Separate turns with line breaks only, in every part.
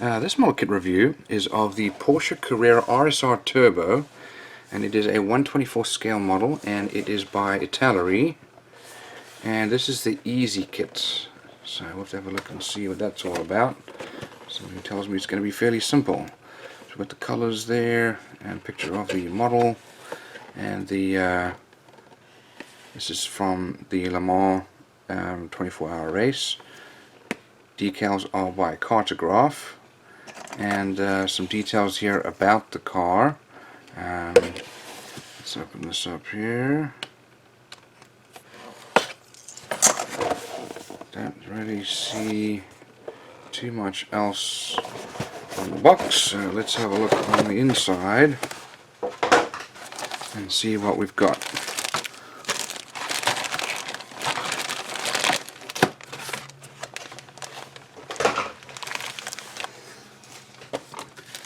This model kit review is of the Porsche Carrera RSR Turbo, and it is a 1/24 scale model, and it is by Italeri, and this is the Easy kit. So we'll have to have a look and see what that's all about. Somebody tells me it's going to be fairly simple. So we've got the colors there and a picture of the model, and the this is from the Le Mans 24-hour race. Decals are by Cartograph, and some details here about the car. Let's open this up here. Don't really see too much else on the box, so let's have a look on the inside and see what we've got.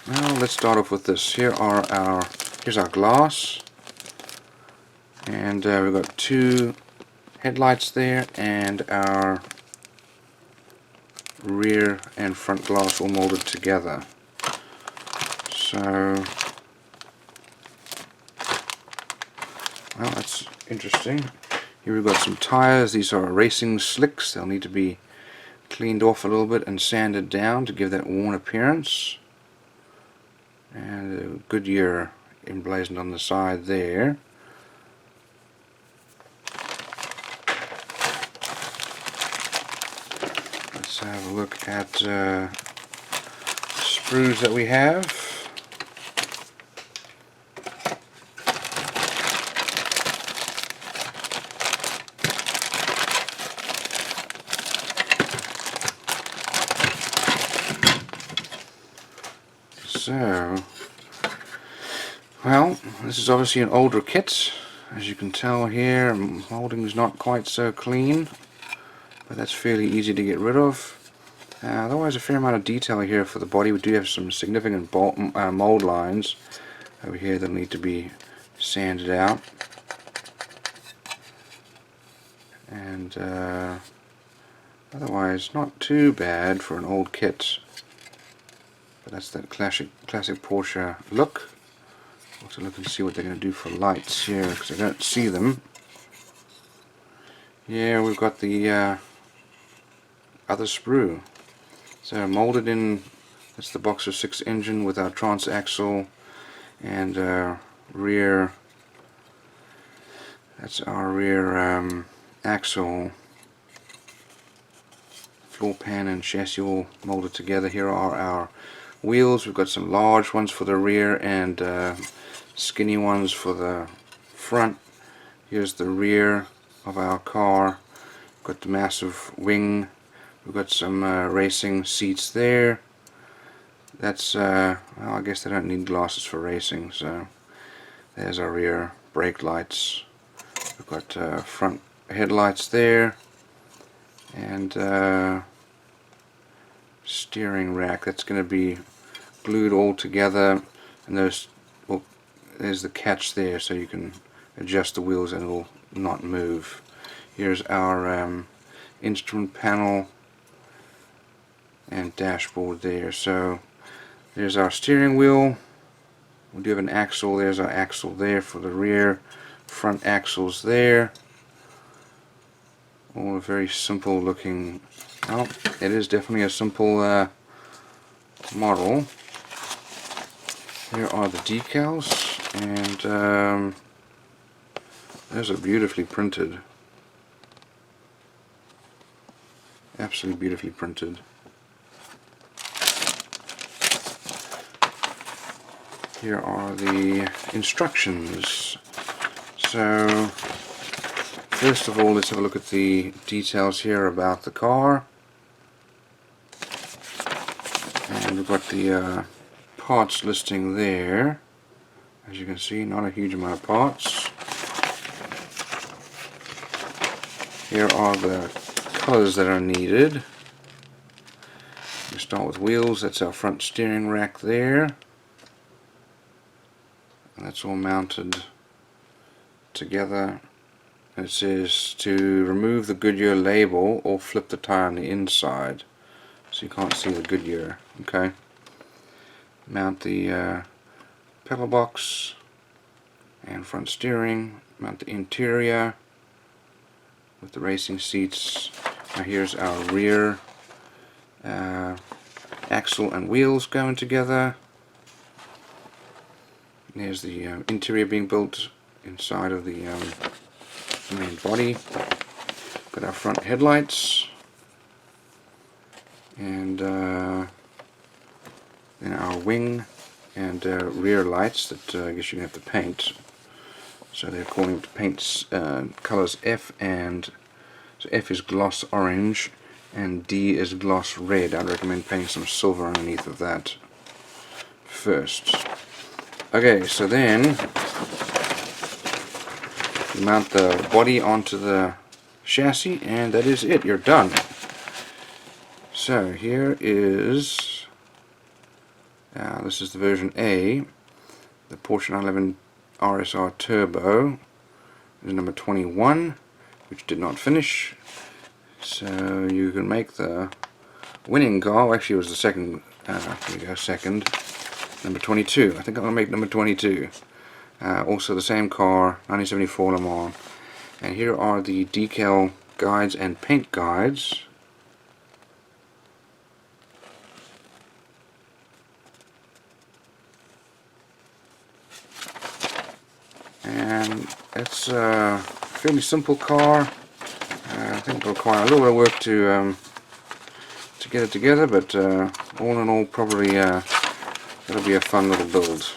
Well, let's start off with this. Here's our glass, and we've got two headlights there, and our rear and front glass all molded together. So, well, that's interesting. Here we've got some tires. These are racing slicks. They'll need to be cleaned off a little bit and sanded down to give that worn appearance. And a Goodyear emblazoned on the side there. Let's have a look at the sprues that we have. So, well, this is obviously an older kit. As you can tell here, molding is not quite so clean, but that's fairly easy to get rid of. Otherwise, a fair amount of detail here for the body. We do have some significant mold lines over here that need to be sanded out. And otherwise, not too bad for an old kit. But that's that classic Porsche look. We'll have to look and see what they're going to do for lights here, because I don't see them. Yeah, we've got the other sprue. So molded in, that's the Boxer 6 engine with our transaxle and rear. That's our rear axle. Floor pan and chassis all molded together. Here are our wheels. We've got some large ones for the rear and skinny ones for the front. Here's the rear of our car. We've got the massive wing. We've got some racing seats there. That's well, I guess they don't need glasses for racing, so there's our rear brake lights. We've got front headlights there, and steering rack that's going to be glued all together, and those, well, there's the catch there, so you can adjust the wheels and it will not move. Here's our instrument panel and dashboard there. So there's our steering wheel. We do have an axle. There's our axle there for the rear. Front axles there. All a very simple looking. Well, it is definitely a simple model. Here are the decals, and those are beautifully printed. Absolutely beautifully printed. Here are the instructions. So, first of all, let's have a look at the details here about the car. And we've got the parts listing there. As you can see, not a huge amount of parts. Here are the colors that are needed. We start with wheels. That's our front steering rack there. And that's all mounted together. It says to remove the Goodyear label or flip the tire on the inside, so you can't see the Goodyear. Okay, mount the pedal box and front steering, mount the interior with the racing seats. Now here's our rear axle and wheels going together. There's the interior being built inside of the main body. Got our front headlights, and then our wing and rear lights that I guess you're going to have to paint. So they're calling it paints colors F, and so F is gloss orange and D is gloss red. I'd recommend painting some silver underneath of that first. Okay, so then you mount the body onto the chassis, and that is it. You're done. So here is this is the version A, the Porsche 911 RSR Turbo. Is number 21, which did not finish. So you can make the winning car. Actually, it was the second. Here we go, second. Number 22. I think I'm gonna make number 22. Also the same car, 1974 Le Mans. And here are the decal guides and paint guides. And it's a fairly simple car. I think it'll require a little bit of work to get it together, but all in all, probably it'll be a fun little build.